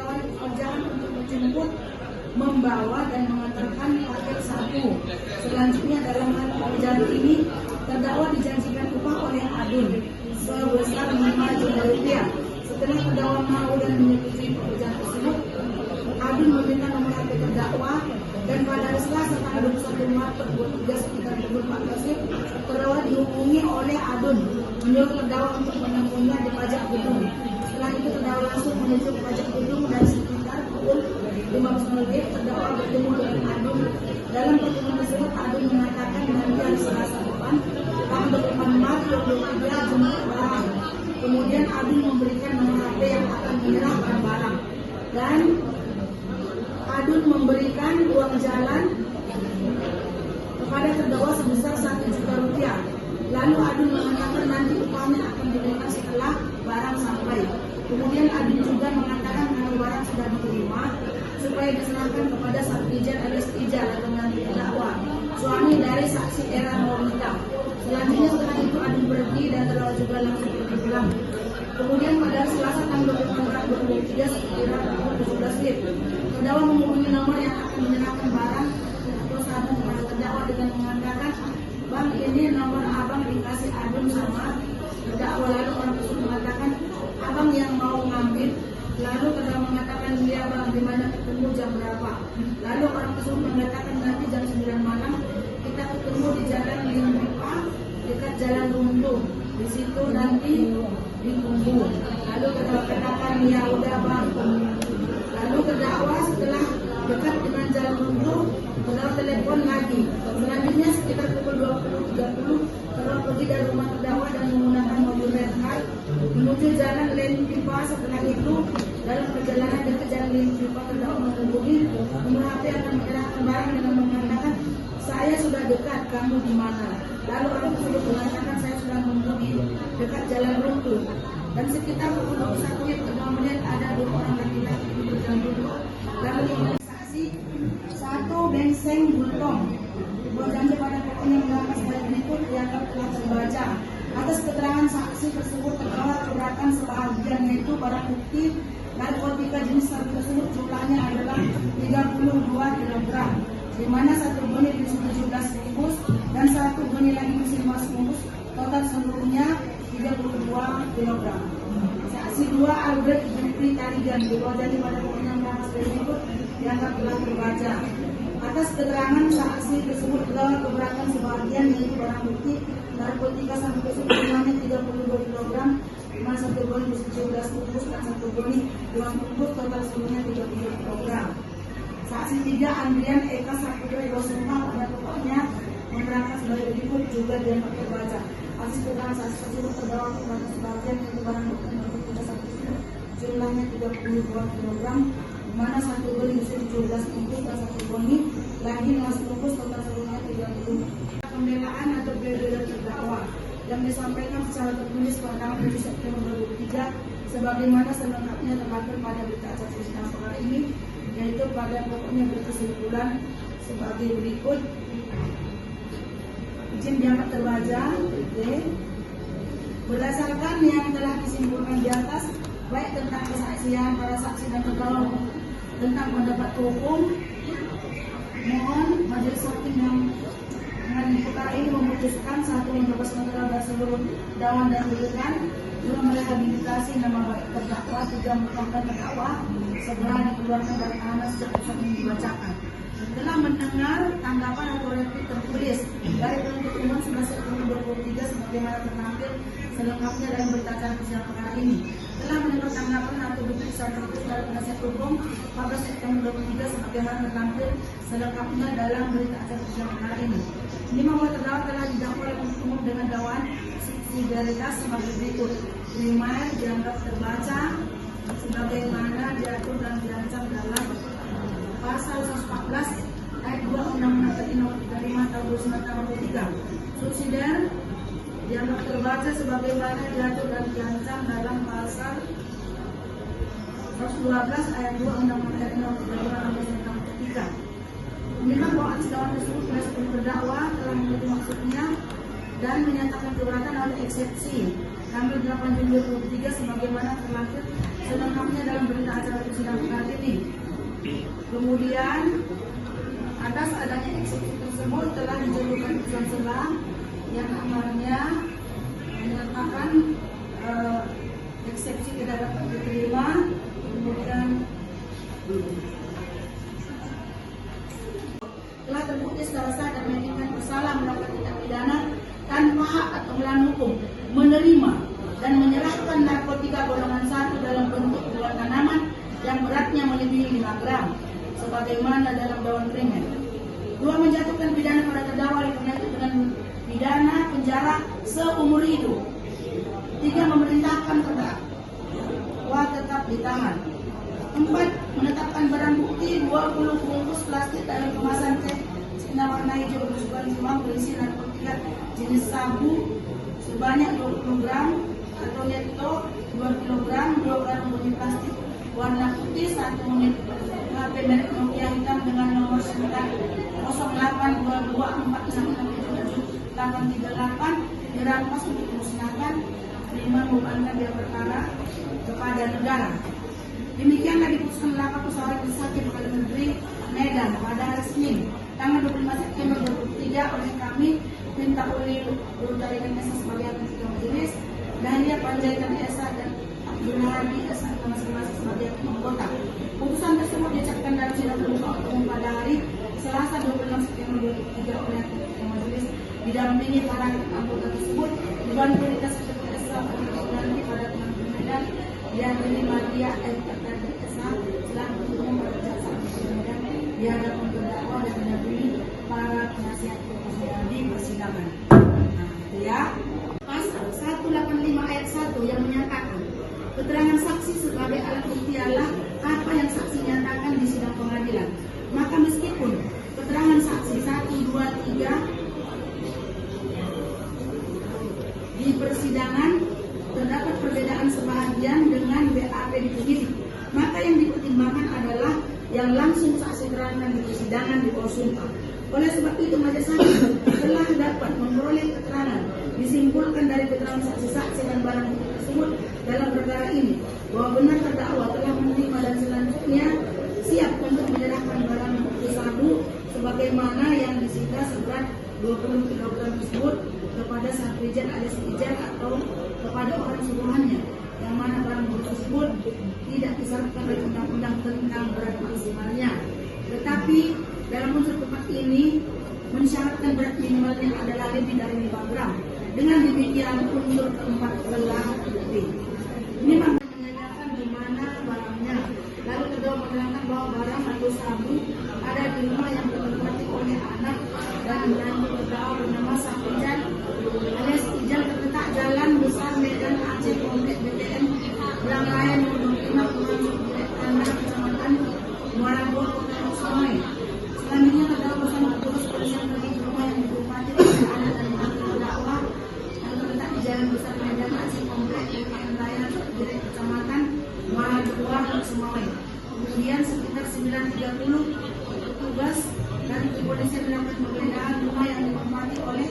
mengawali pekerjaan untuk menjemput, membawa dan mengantarkan paket sabu. Selanjutnya dalam hal pekerjaan ini terdakwa dijanjikan upah oleh Adun sebesar 5 juta rupiah. Setelah terdakwa mau dan menyetujui pekerjaan tersebut, Adun meminta nomor HP terdakwa dan pada hari Selasa tanggal 21 Maret 2023 sekitar pukul 14 terdakwa dihubungi oleh Adun menyuruh terdakwa untuk menemuinya di pajak gedung. Setelah itu terdakwa langsung menuju ke pajak gedung dan sekitar pukul 15 terdakwa bertemu dengan Adun. Dalam pertemuan tersebut Adun mengatakan nanti hari Selasa depan tanggal 25 Maret 2023 jemput barang. Kemudian Adun memberikan nomor HP yang akan menyerah barang-barang dan Adun memberikan uang jalan kepada terdakwa sebesar 1 juta rupiah. Lalu Adun mengatakan nanti upahnya akan diberikan setelah barang sampai. Kemudian Adun juga mengatakan kalau barang sudah diterima supaya diserahkan kepada Saprijan alias Ijal atau nanti terdakwa, suami dari saksi Era Maulida. Selanjutnya setelah itu Adun pergi dan terdakwa juga langsung pergi pulang. Kemudian pada Selasa tanggal 24 2023 sekitar pukul 17 terdakwa menghubungi nomor yang akan menyerahkan barang atau sabu kepada terdakwa dengan mengatakan, "Bang, ini nomor abang dikasih Adun sama terdakwa." Lalu orang tersebut mengatakan, "Abang yang mau ngambil?" Lalu terdakwa mengatakan, "Iya bang, di mana ketemu jam berapa?" Lalu orang tersebut mengatakan, "Nanti jam 9 malam kita ketemu di Jalan Limpipa dekat Jalan Runtuh. Di situ nanti ditunggu." Lalu terdakwa katakan, "Ya udah bang." Lalu terdakwa setelah dekat dengan Jalan Runtuh, terdakwa telepon lagi. Selanjutnya sekitar pukul 20.30 terdakwa pergi dari rumah terdakwa dan menggunakan mobil Red Car menuju Jalan Limpipa. Setelah itu dalam perjalanan dekat Jalan Limpipa terdakwa menghubungi nomor HP akan menyerahkan barang dengan mengatakan, "Saya sudah dekat, kamu di mana?" Lalu orang tersebut mengatakan, "Saya sudah menunggu di dekat Jalan Runtuh." Dan sekitar pukul 21 terdakwa melihat ada 2 orang laki-laki di berjalan duduk. Lalu saksi 1 Bengseng Bultong berjanji pada pokoknya mengangkat sebagai berikut dianggap telah terbaca. Atas keterangan saksi tersebut terdakwa keberatan sebagian, yaitu barang bukti narkotika jenis sabu tersebut jumlahnya adalah 32 kg, di mana 1 goni berisi 17 bungkus dan 1 goni lagi berisi 5 bungkus, total seluruhnya 32 kg. Saksi 2 Albert Jupri Tarigan berjanji pada pokoknya mengangkat sebagai berikut dianggap telah terbaca. Atas keterangan saksi tersebut terdakwa keberatan sebagian, yaitu barang bukti narkotika sabu tersebut jumlahnya 32 kg, di mana 1 goni berisi 17 bungkus dan 1 goni 5 bungkus, total seluruhnya 30 kg. Saksi 3 Andrian Eka Saputra Yosuma pada pokoknya menerangkan sebagai berikut juga dianggap terbaca. Atas keterangan saksi tersebut terdakwa keberatan sebagian, yaitu barang bukti narkotika sabu tersebut jumlahnya 32 kg, di mana 1 goni berisi 17 bungkus dan 1 goni lagi 5 bungkus, total seluruhnya 30. Pembelaan atau pledoi terdakwa yang disampaikan secara tertulis pada tanggal 7 September 2023 sebagaimana selengkapnya termaktub pada berita acara persidangan perkara ini, yaitu pada pokoknya berkesimpulan sebagai berikut. Izin dianggap terbaca. Berdasarkan yang telah disimpulkan di atas, baik tentang kesaksian para saksi dan terdakwa tentang pendapat hukum, mohon majelis hakim yang mengadili perkara ini memutuskan 1. Membebaskan terdakwa seluruh dakwaan dan tuntutan, 2. Merehabilitasi nama baik terdakwa, 3. Menetapkan terdakwa segera dikeluarkan dari tahanan sejak putusan ini dibacakan. Setelah mendengar tanggapan atau replik tertulis dari penuntut umum 11 September 2023 sebagaimana tertampil selengkapnya dalam berita acara persidangan perkara ini, telah mendengar tanggapan atau putusan tertulis dari penasihat hukum 14 September 2023 sebagaimana tertampil selengkapnya dalam berita acara persidangan perkara ini. 5. Bahwa terdakwa telah didakwa oleh penuntut umum dengan dakwaan subsidiaritas sebagai berikut. 5. Dianggap terbaca sebagaimana diatur dan dirancang dalam Pasal 114 ayat 2 Undang-Undang RI Nomor 35 Tahun 1983. Subsidiar dianggap terbaca sebagaimana diatur dan dirancang dalam Pasal 112 ayat 2 Undang-Undang RI Nomor 35 Tahun 1983. Menilai bahwa atas dakwaan tersebut penasihat terdakwa telah mengerti maksudnya dan menyatakan keberatan oleh eksepsi tanggal 8 Juni 2023 sebagaimana terlampir selengkapnya dalam berita acara persidangan kali ini. Kemudian atas adanya eksepsi tersebut telah dijatuhkan putusan selah yang amarnya menyatakan eksepsi tidak dapat diterima. Kemudian telah terbukti secara sah dan meyakinkan bersalah melakukan tindak pidana tanpa hak atau melawan hukum, menerima dan menyerahkan narkotika golongan 1 dalam bentuk buah tanaman yang beratnya melebihi 5 gram sebagaimana dalam dakwaan primer. 2. Menjatuhkan pidana pada terdakwa dengan pidana penjara seumur hidup. 3. Memerintahkan terdakwa tetap ditahan. 4. Menetapkan barang bukti 20 bungkus plastik dalam kemasan teh Cina warna hijau bersukan semua berisi narkotika jenis sabu sebanyak 20 gram atau netto 2 kg, 2 karung bunyi plastik warna putih, 1 unit HP merek Nokia hitam dengan nomor sekitar 0822466778 dirampas untuk dimusnahkan, terima membebankan biaya perkara kepada negara. Demikianlah diputuskan melakukan musyawarah majelis hakim Pengadilan Negeri Medan pada hari Senin tanggal 25 September 2023 oleh kami minta oleh Jaringan Esa sebagai hakim ketua majelis, Dahlia Panjaitan Esa dan Abdul Hadi Esa masing-masing sebagai hakim anggota. Putusan tersebut diucapkan dalam sidang terbuka umum pada hari Selasa 26 September 2023 oleh hakim ketua majelis didampingi para hakim anggota tersebut dibantu oleh Sekretaris Esa nanti pada teman Medan yang Maria Tadi Esa selaku umum pada jaksa Medan di hadapan terdakwa dan mendampingi para penasihat hukum di persidangan. Ya. Pasal 185 ayat 1 yang menyatakan keterangan saksi sebagai alat bukti adalah apa yang saksi nyatakan di sidang pengadilan. Maka meskipun keterangan saksi 1, 2, 3 di persidangan terdapat perbedaan sebahagian dengan BAP di penyidik, maka yang dipertimbangkan adalah yang langsung saksi terangkan di persidangan di bawah sumpah. Oleh sebab itu majelis hakim telah dapat memperoleh keterangan disimpulkan dari keterangan saksi-saksi dan barang bukti tersebut dalam perkara ini bahwa benar terdakwa telah menerima dan selanjutnya siap untuk menyerahkan barang bukti sabu sebagaimana yang disita seberat 20 kg tersebut kepada Safrijan alias Ijal atau kepada orang suruhannya, yang mana barang bukti tersebut tidak disyaratkan oleh undang-undang tentang berat maksimalnya. Tetapi dalam unsur tempat ini mensyaratkan berat minimalnya adalah lebih dari 5 gram. Dengan demikian unsur keempat telah bukti. Ini menanyakan di mana barangnya. Lalu kedua menerangkan bahwa barang atau sabu ada di rumah yang ditempati oleh anak dan menantu terdakwa bernama Safrijan alias Ijal terletak Jalan Besar Medan Aceh Komplek BTN Belangaya nomor 5 Kemasuk Direk Tanah Kecamatan Muara Bor Kota Somai. Selanjutnya terdakwa bersama petugas polisian pergi ke rumah yang ditempati oleh anak dan menantu terdakwa yang terletak di Jalan Besar Medan Aceh Komplek BTN Raya Direk Kecamatan Muara Bor Kota Somai. Kemudian sekitar 9.30 petugas dari kepolisian melakukan penggeledahan rumah yang ditempati oleh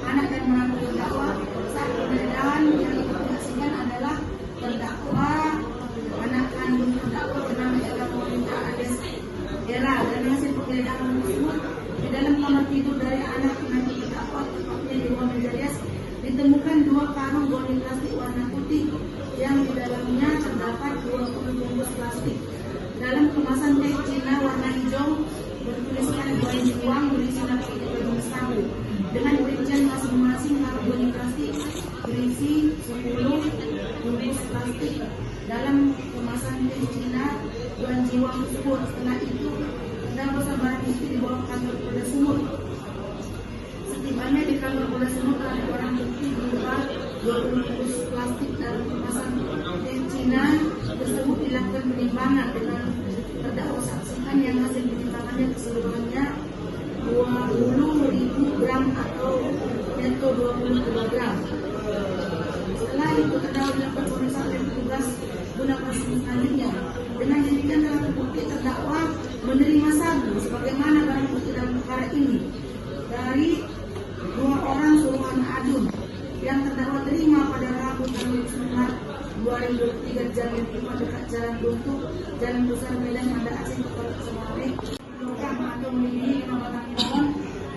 anak dan menantu terdakwa. Saat penggeledahan yang diinformasikan adalah terdakwa anak kandung terdakwa bernama Ella Morinta alias Era, dan hasil penggeledahan tersebut di dalam kamar tidur dari anak menantu terdakwa tepatnya di ruang meja rias ditemukan 2 karung goni plastik warna putih yang di dalamnya terdapat 20 bungkus plastik. Dalam kemasan teh Cina warna hijau bertuliskan goni uang berisi narkotika jenis sabu dengan rincian masing-masing karung goni plastik berisi 10 bungkus plastik. Dalam kemasan teh Cina Guan Jiwang tersebut, setelah itu terdakwa barang bukti dibawa ke kantor Polda Sumut. Setibanya di kantor Polda Sumut ada barang bukti berupa 20 bungkus plastik dalam kemasan teh Cina tersebut dilakukan penimbangan dengan terdakwa saksikan yang hasil penimbangannya keseluruhannya 20.000 gram atau netto 20 kg. Setelah itu terdakwa dilakukan pemeriksaan oleh petugas guna proses selanjutnya. Dengan demikian telah terbukti terdakwa menerima sabu sebagaimana barang bukti dalam perkara ini dari 2 orang suruhan adun yang terdakwa terima pada Rabu tanggal 9 2023 jam Timur dekat Jalan Buntu, Jalan Besar Medan, Banda Aceh, Kota Semarang, program atau melebihi 5 batang pohon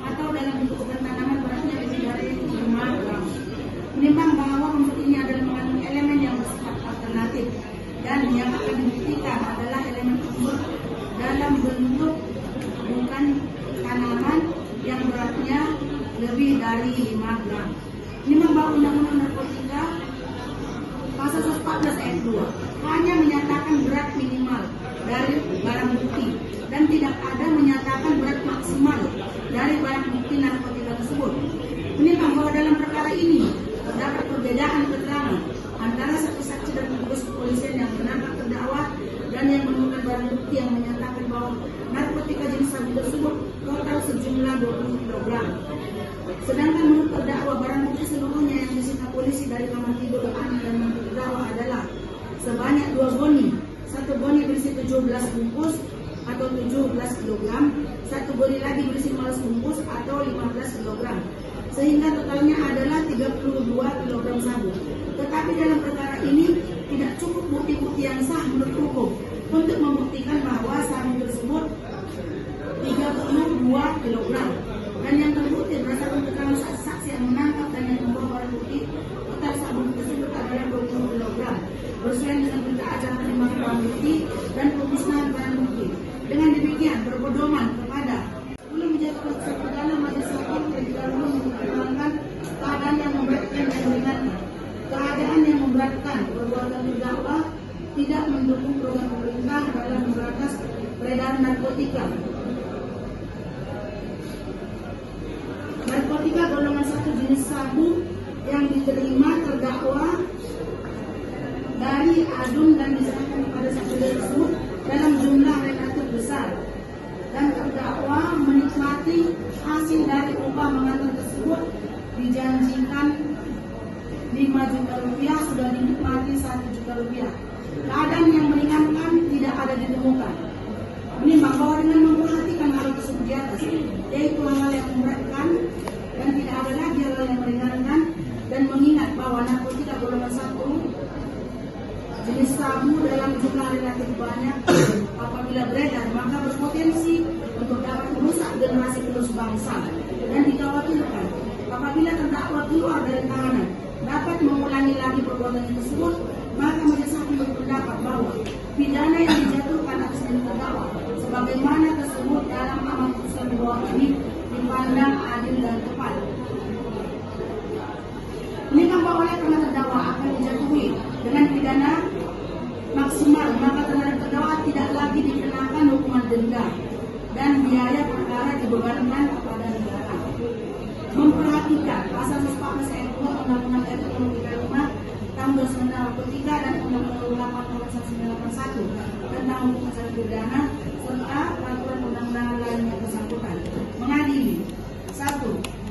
atau dalam bentuk organ tanaman beratnya lebih dari 5 gram. Menimbang bahwa rumput ini adalah mengandung elemen yang bersifat alternatif dan yang akan dibuktikan adalah elemen unsur dalam bentuk bukan tanaman yang beratnya lebih dari 5 gram. Menimbang bahwa Undang-Undang Narkotika Pasal 114 ayat 2 hanya menyatakan berat minimal dari barang bukti dan tidak ada menyatakan berat maksimal dari barang bukti narkotika tersebut. Menimbang bahwa dalam perkara ini terdapat perbedaan keterangan antara saksi-saksi dan petugas kepolisian yang menangkap terdakwa dan yang menemukan barang bukti yang menyatakan bahwa narkotika jenis sabu tersebut total sejumlah 20 kg. Sedangkan menurut terdakwa barang bukti seluruhnya yang disita polisi dari kamar tidur anak dan mantu terdakwa adalah sebanyak 2 goni. 1 goni berisi 17 bungkus atau 17 kg, 1 goni lagi berisi 15 bungkus atau 15 kg. Sehingga totalnya adalah 32 kg sabu. Tetapi dalam perkara ini tidak cukup bukti-bukti yang sah menurut hukum untuk membuktikan bahwa sabu tersebut 32 kg. Dan yang terbukti berdasarkan keterangan saksi-saksi yang menangkap dan yang membawa barang bukti total sabu tersebut adalah 20 kg. Bersesuaian dengan berita acara penimbangan barang bukti dan pemusnahan barang bukti. Dengan demikian berpedoman kepada belum menjatuhkan keputusan pidana, majelis hakim terlebih dahulu mempertimbangkan keadaan yang memberatkan dan meringankan. Keadaan yang memberatkan perbuatan terdakwa tidak mendukung program pemerintah dalam memberantas peredaran narkotika. Narkotika golongan 1 jenis sabu yang diterima terdakwa dari adun dan diserahkan kepada saksi tersebut dalam jumlah relatif besar, dan terdakwa menikmati hasil dari upah mengantar tersebut dijanjikan 5 juta rupiah, sudah dinikmati 1 juta rupiah. Keadaan yang meringankan tidak ada ditemukan. Menimbang bahwa dengan memperhatikan hal tersebut di atas, yaitu hal yang memberatkan dan tidak ada lagi hal yang meringankan, dan mengingat bahwa narkotika golongan 1 jenis sabu dalam jumlah relatif banyak apabila beredar maka berpotensi untuk dapat merusak generasi penerus bangsa, dan dikhawatirkan apabila terdakwa keluar dari tahanan dapat mengulangi lagi perbuatan tersebut, maka majelis hakim berpendapat bahwa pidana yang dijatuhkan atas terdakwa sebagaimana tersebut dalam amar putusan di bawah ini dipandang adil dan tepat. Menimbang bahwa oleh karena terdakwa akan dijatuhi dengan pidana maksimal, maka terhadap terdakwa tidak lagi dikenakan hukuman denda dan biaya perkara dibebankan kepada negara. Memperhatikan pasal 114 ayat 2 Undang-Undang RI Nomor 35 Tahun 2009 Narkotika dan Undang-Undang 28 Tahun 1981 tentang hukum acara pidana serta peraturan undang-undangan lain yang bersangkutan. Mengadili 1.